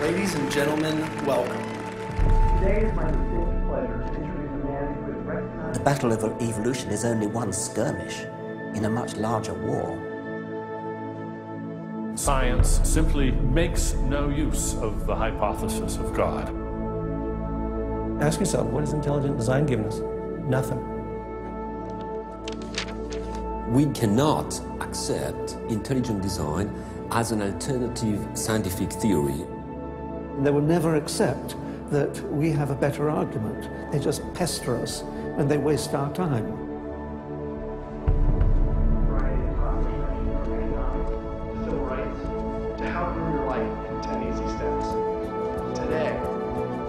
Ladies and gentlemen, welcome. Today is my distinct pleasure to introduce a man who is recognized. The battle of evolution is only one skirmish in a much larger war. Science simply makes no use of the hypothesis of God. Ask yourself, what has intelligent design given us? Nothing. We cannot accept intelligent design as an alternative scientific theory. They will never accept that we have a better argument. They just pester us and they waste our time. Civil rights, to how to grow your life in 10 easy steps. Today,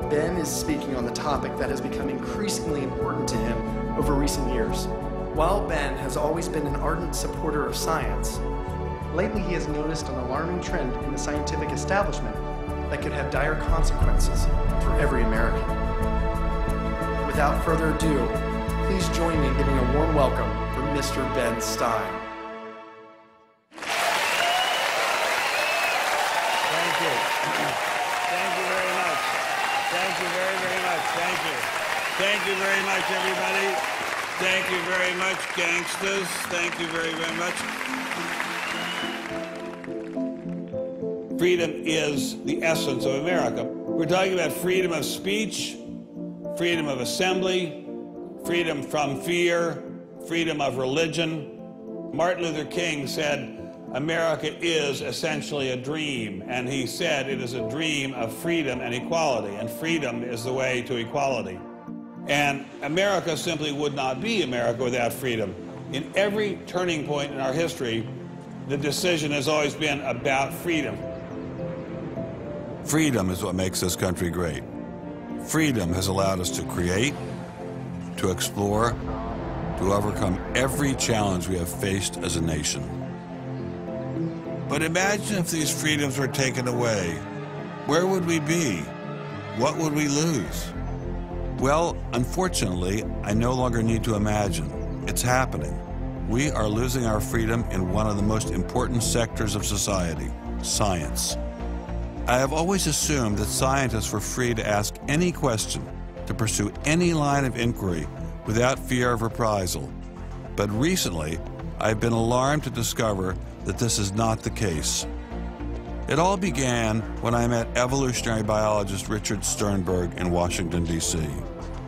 Ben is speaking on the topic that has become increasingly important to him over recent years. While Ben has always been an ardent supporter of science, lately he has noticed an alarming trend in the scientific establishment that could have dire consequences for every American. Without further ado, please join me in giving a warm welcome for Mr. Ben Stein. Thank you. Thank you very much. Thank you very, very much. Thank you. Thank you very much, everybody. Thank you very much, gangsters. Thank you very, very much. Freedom is the essence of America. We're talking about freedom of speech, freedom of assembly, freedom from fear, freedom of religion. Martin Luther King said, America is essentially a dream, and he said it is a dream of freedom and equality, and freedom is the way to equality. And America simply would not be America without freedom. In every turning point in our history, the decision has always been about freedom. Freedom is what makes this country great. Freedom has allowed us to create, to explore, to overcome every challenge we have faced as a nation. But imagine if these freedoms were taken away. Where would we be? What would we lose? Well, unfortunately, I no longer need to imagine. It's happening. We are losing our freedom in one of the most important sectors of society, science. I have always assumed that scientists were free to ask any question, to pursue any line of inquiry without fear of reprisal. But recently, I've been alarmed to discover that this is not the case. It all began when I met evolutionary biologist Richard Sternberg in Washington, D.C.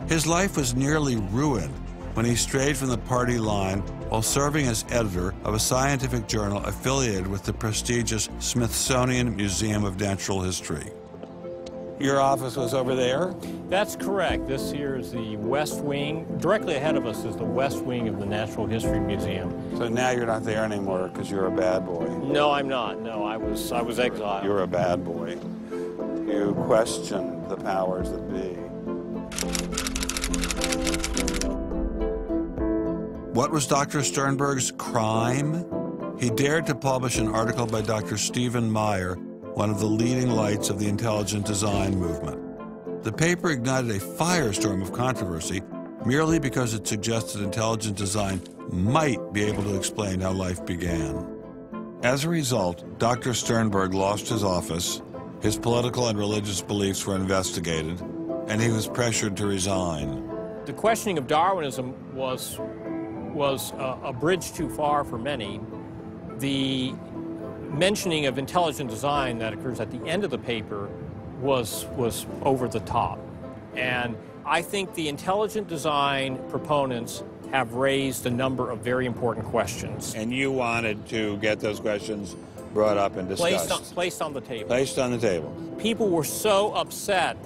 His life was nearly ruined when he strayed from the party line while serving as editor of a scientific journal affiliated with the prestigious Smithsonian Museum of Natural History. Your office was over there? That's correct. This here is the West Wing. Directly ahead of us is the West Wing of the Natural History Museum. So now you're not there anymore because you're a bad boy. No, I'm not. No, I was exiled. You're a bad boy. You question the powers that be. What was Dr. Sternberg's crime? He dared to publish an article by Dr. Stephen Meyer, one of the leading lights of the intelligent design movement. The paper ignited a firestorm of controversy merely because it suggested intelligent design might be able to explain how life began. As a result, Dr. Sternberg lost his office, His political and religious beliefs were investigated, and he was pressured to resign. The questioning of Darwinism was a bridge too far for many. The mentioning of intelligent design that occurs at the end of the paper was over the top. And I think the intelligent design proponents have raised a number of very important questions. And you wanted to get those questions brought up and discussed. Placed on the table. Placed on the table. People were so upset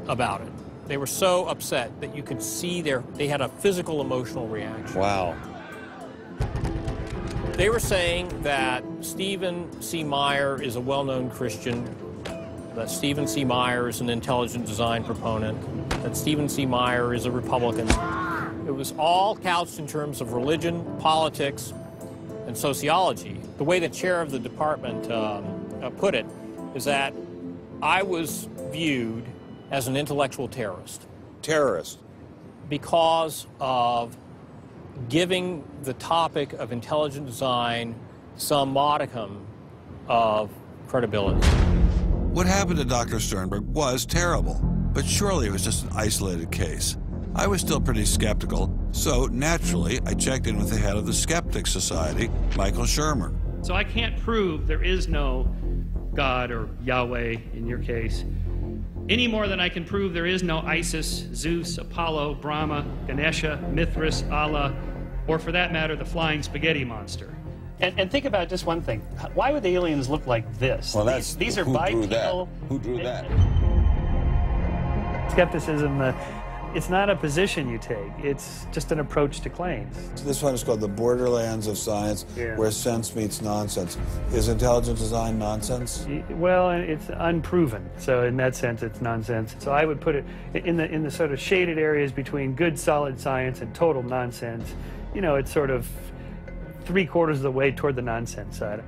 about it. They were so upset that you could see they had a physical emotional reaction. Wow. They were saying that Stephen C. Meyer is a well-known Christian, that Stephen C. Meyer is an intelligent design proponent, that Stephen C. Meyer is a Republican. It was all couched in terms of religion, politics, and sociology. The way the chair of the department put it is that I was viewed as an intellectual terrorist. Terrorist. Because of giving the topic of intelligent design some modicum of credibility. What happened to Dr. Sternberg was terrible, but surely it was just an isolated case. I was still pretty skeptical, so naturally I checked in with the head of the Skeptics Society, Michael Shermer. So I can't prove there is no God or Yahweh in your case, any more than I can prove there is no Isis, Zeus, Apollo, Brahma, Ganesha, Mithras, Allah, or for that matter, the flying spaghetti monster. And think about just one thing. Why would the aliens look like this? Well, these are bipedal. Who drew that? Skepticism, it's not a position you take. It's just an approach to claims. This one is called the borderlands of science, where sense meets nonsense. Is intelligent design nonsense? Well, it's unproven, so in that sense, it's nonsense. So I would put it in the sort of shaded areas between good, solid science and total nonsense. You know, it's sort of 3/4 of the way toward the nonsense side.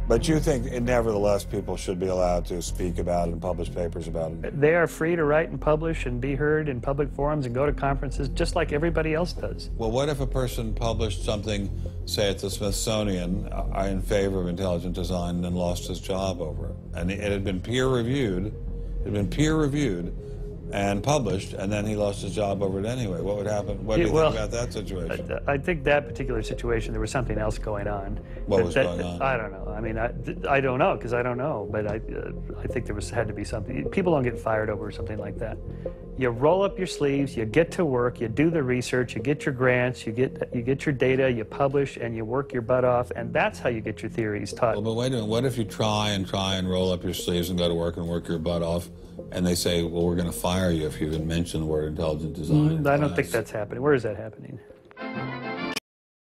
But you think, nevertheless, people should be allowed to speak about it and publish papers about it? They are free to write and publish and be heard in public forums and go to conferences just like everybody else does. Well, what if a person published something, say at the Smithsonian, in favor of intelligent design and then lost his job over it? And it had been peer-reviewed, and published, and then he lost his job over it anyway. What would happen? What do you think about that situation? I think that particular situation, there was something else going on. What was going on? I don't know. I mean, I don't know, because I don't know, but I think there had to be something. People don't get fired over something like that. You roll up your sleeves, you get to work, you do the research, you get your grants, you get your data, you publish, and you work your butt off, and that's how you get your theories taught. Well, but wait a minute. What if you try and roll up your sleeves and go to work and work your butt off, and they say, well, we're going to fire you if you even mention the word intelligent design? I don't think that's happening. Where is that happening?